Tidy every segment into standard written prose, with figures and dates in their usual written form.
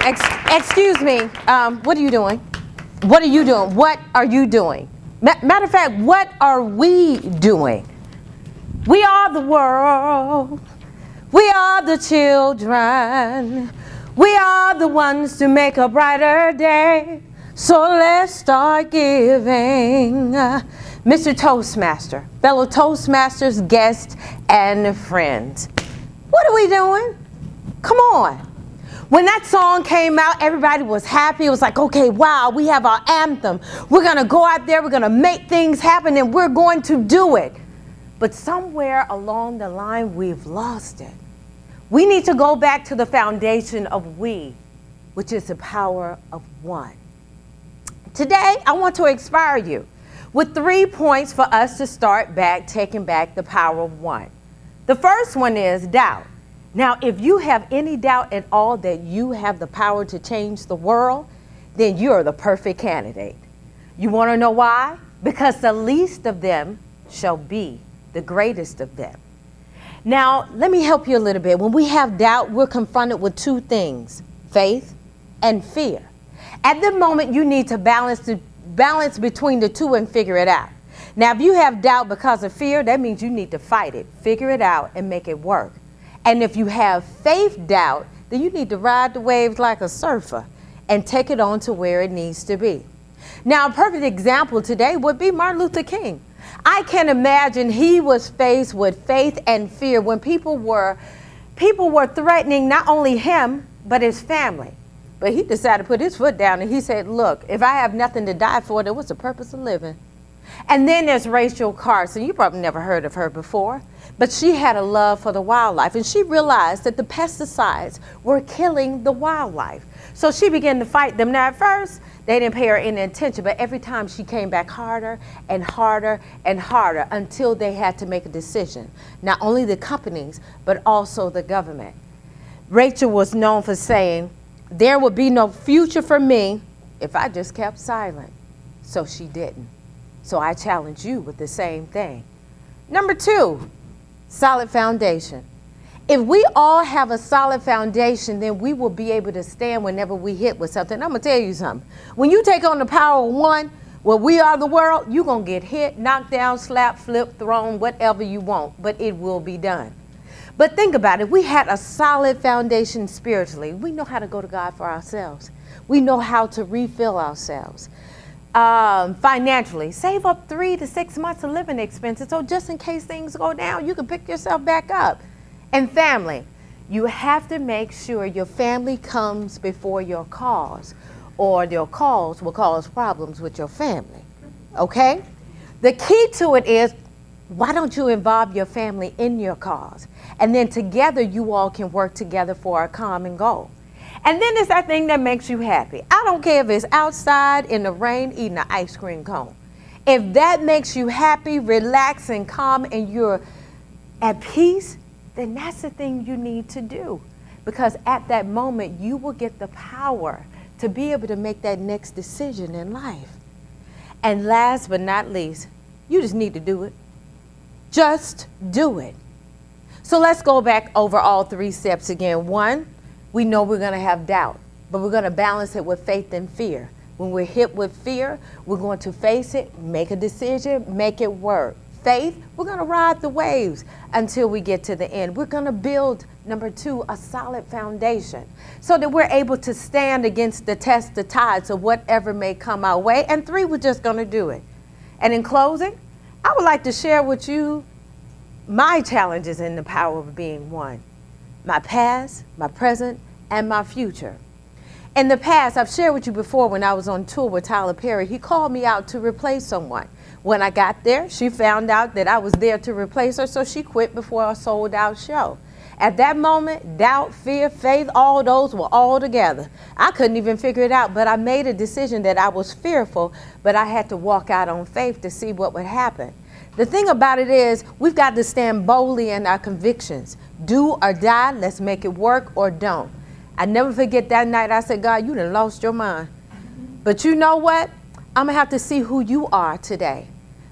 Excuse me. What are you doing? What are you doing? What are you doing? Matter of fact, what are we doing? We are the world. We are the children. We are the ones to make a brighter day. So let's start giving. Mr. Toastmaster, fellow Toastmasters, guests, and friends. What are we doing? Come on. When that song came out, everybody was happy. It was like, okay, wow, we have our anthem. We're going to go out there, we're going to make things happen, and we're going to do it. But somewhere along the line, we've lost it. We need to go back to the foundation of we, which is the power of one. Today, I want to inspire you with 3 points for us to start back, taking back the power of one. The first one is doubt. Now, if you have any doubt at all that you have the power to change the world, then you're the perfect candidate. You want to know why? Because the least of them shall be the greatest of them. Now, let me help you a little bit. When we have doubt, we're confronted with 2 things, faith and fear. At the moment, you need to balance between the 2 and figure it out. Now, if you have doubt because of fear, that means you need to fight it, figure it out, and make it work. And if you have faith doubt, then you need to ride the waves like a surfer and take it on to where it needs to be. Now, a perfect example today would be Martin Luther King. I can imagine he was faced with faith and fear when people were threatening not only him, but his family. But he decided to put his foot down and he said, look, if I have nothing to die for, then what's the purpose of living? And then there's Rachel Carson. You probably never heard of her before, but she had a love for the wildlife, and she realized that the pesticides were killing the wildlife. So she began to fight them. Now, at first, they didn't pay her any attention, but every time she came back harder and harder and harder until they had to make a decision. Not only the companies, but also the government. Rachel was known for saying, there would be no future for me if I just kept silent. So she didn't. So I challenge you with the same thing. Number 2, solid foundation. If we all have a solid foundation, then we will be able to stand whenever we hit with something. I'm going to tell you something. When you take on the power of one, where we are the world, you're going to get hit, knocked down, slapped, flipped, thrown, whatever you want, but it will be done. But think about it. We had a solid foundation spiritually. We know how to go to God for ourselves. We know how to refill ourselves. Financially, save up 3 to 6 months of living expenses, so just in case things go down, you can pick yourself back up. And family, you have to make sure your family comes before your cause, or your cause will cause problems with your family. Okay? The key to it is, why don't you involve your family in your cause? And then together you all can work together for a common goal. And then it's that thing that makes you happy. I don't care if it's outside in the rain eating an ice cream cone. If that makes you happy, relaxed, and calm, and you're at peace, then that's the thing you need to do. Because at that moment, you will get the power to be able to make that next decision in life. And last but not least, you just need to do it. Just do it. So let's go back over all 3 steps again. 1, we know we're going to have doubt, but we're going to balance it with faith and fear. When we're hit with fear, we're going to face it, make a decision, make it work. Faith, we're going to ride the waves until we get to the end. We're going to build, number 2, a solid foundation so that we're able to stand against the test, the tides of whatever may come our way. And 3, we're just going to do it. And in closing, I would like to share with you my challenges in the power of being one. My past, my present, and my future. In the past, I've shared with you before when I was on tour with Tyler Perry, he called me out to replace someone. When I got there, she found out that I was there to replace her, so she quit before a sold-out show. At that moment, doubt, fear, faith, all those were all together. I couldn't even figure it out, but I made a decision that I was fearful, but I had to walk out on faith to see what would happen. The thing about it is, we've got to stand boldly in our convictions. Do or die, let's make it work, or don't. I never forget that night I said, God, you done lost your mind. But you know what? I'm going to have to see who you are today.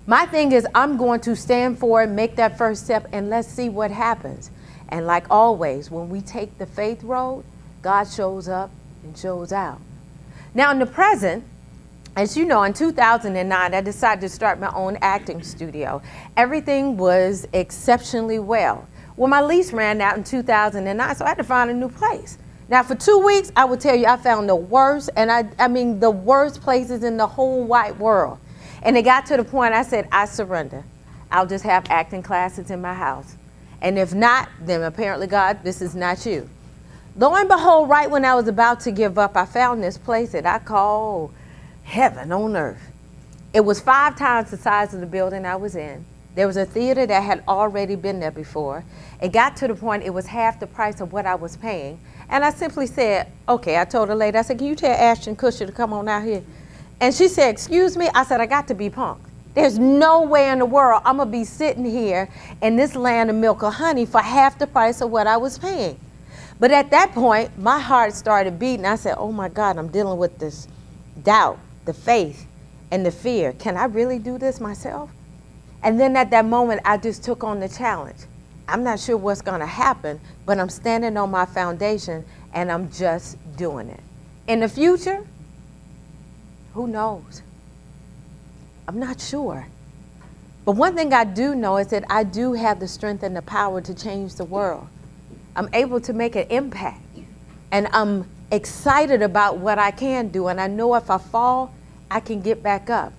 My thing is, I'm going to stand for it, make that first step, and let's see what happens. And like always, when we take the faith road, God shows up and shows out. Now in the present, as you know, in 2009, I decided to start my own acting studio. Everything was exceptionally well. Well, my lease ran out in 2009, so I had to find a new place. Now, for 2 weeks, I would tell you I found the worst, and I mean the worst places in the whole wide world. And it got to the point I said, I surrender. I'll just have acting classes in my house. And if not, then apparently, God, this is not you. Lo and behold, right when I was about to give up, I found this place that I call heaven on earth. It was 5 times the size of the building I was in. There was a theater that had already been there before. It got to the point it was half the price of what I was paying. And I simply said, okay, I told the lady, I said, can you tell Ashton Kutcher to come on out here? And she said, excuse me? I said, I got to be punked. There's no way in the world I'm gonna be sitting here in this land of milk or honey for half the price of what I was paying. But at that point, my heart started beating. I said, oh my God, I'm dealing with this doubt, the faith, and the fear. Can I really do this myself? And then at that moment, I just took on the challenge. I'm not sure what's gonna happen, but I'm standing on my foundation and I'm just doing it. In the future, who knows? I'm not sure. But one thing I do know is that I do have the strength and the power to change the world. I'm able to make an impact, and I'm excited about what I can do, and I know if I fall, I can get back up.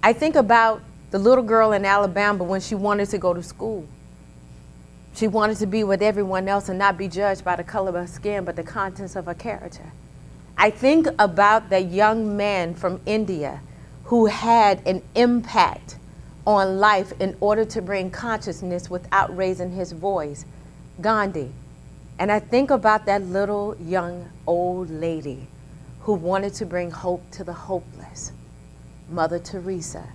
I think about the little girl in Alabama when she wanted to go to school. She wanted to be with everyone else and not be judged by the color of her skin, but the contents of her character. I think about that young man from India who had an impact on life in order to bring consciousness without raising his voice, Gandhi. And I think about that little young old lady who wanted to bring hope to the hopeless, Mother Teresa.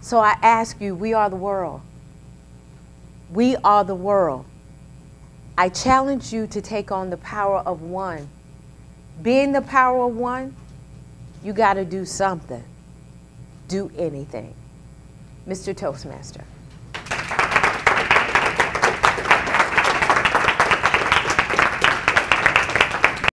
So I ask you, we are the world. We are the world. I challenge you to take on the power of one. Being the power of one, you got to do something. Do anything. Mr. Toastmaster.